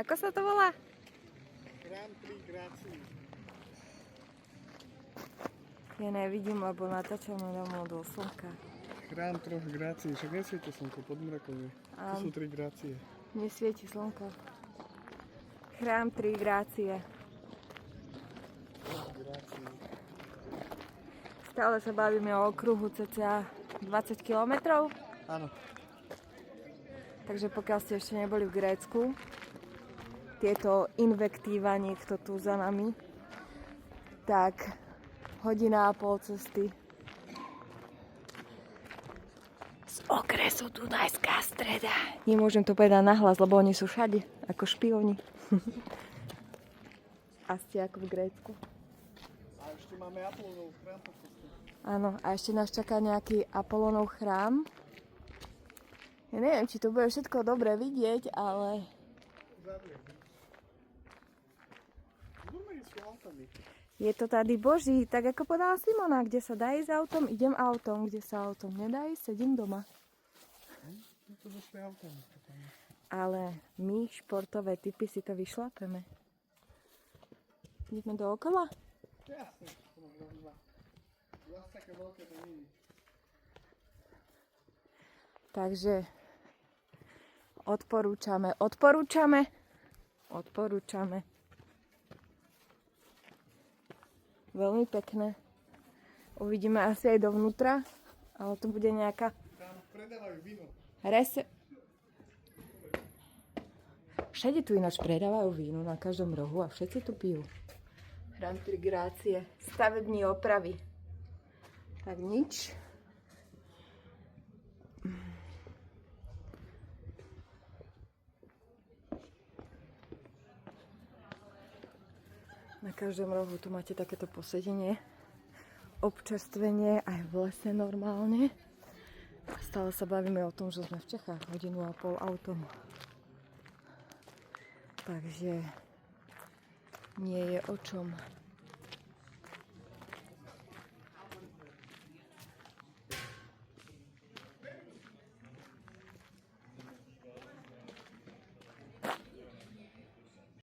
Ako sa to volá? Chrám 3 Grácií. Ja nevidím, lebo natáčame domov do slnka. Chrám 3 Grácií, však nesvieti slnko, pod mrakom je. To sú 3 Grácie. Nesvieti slnko. Chrám 3 Grácie. Grácie. Stále sa bavíme o okruhu cca 20 km. Áno. Takže pokiaľ ste ešte neboli v Grécku, tieto invektíva niekto tu za nami, tak 1,5 hodiny cesty z okresu Dunajská Streda. Nemôžem to povedať nahlas, lebo oni sú všade, ako špioni. A ste ako v Grécku. A ešte máme Apollonov chrám po ceste. Áno, a ešte nás čaká nejaký Apollonov chrám. Ja neviem, či to bude všetko dobre vidieť, ale je to tady Boží, tak ako povedala Simona, kde sa dá ísť autom, idem autom, kde sa autom nedá ísť, sedím doma. To došli autom. Ale my, športové typy, si to vyšlapeme. Ideme dookola? Jasne, to máš dva. Zas také veľké to nie je. Takže odporúčame. Veľmi pekné. Uvidíme asi aj dovnútra, ale to bude nejaká Tam predávajú víno. Všade tu ináč predávajú víno, na každom rohu, a všetci tu pijú. Chrám 3 Grácie, stavební opravy. Tak nič. Na každom rohu tu máte takéto posedenie, občerstvenie aj v lese normálne. Stále sa bavíme o tom, že sme v Čechách 1,5 hodiny autom. Takže nie je o čom.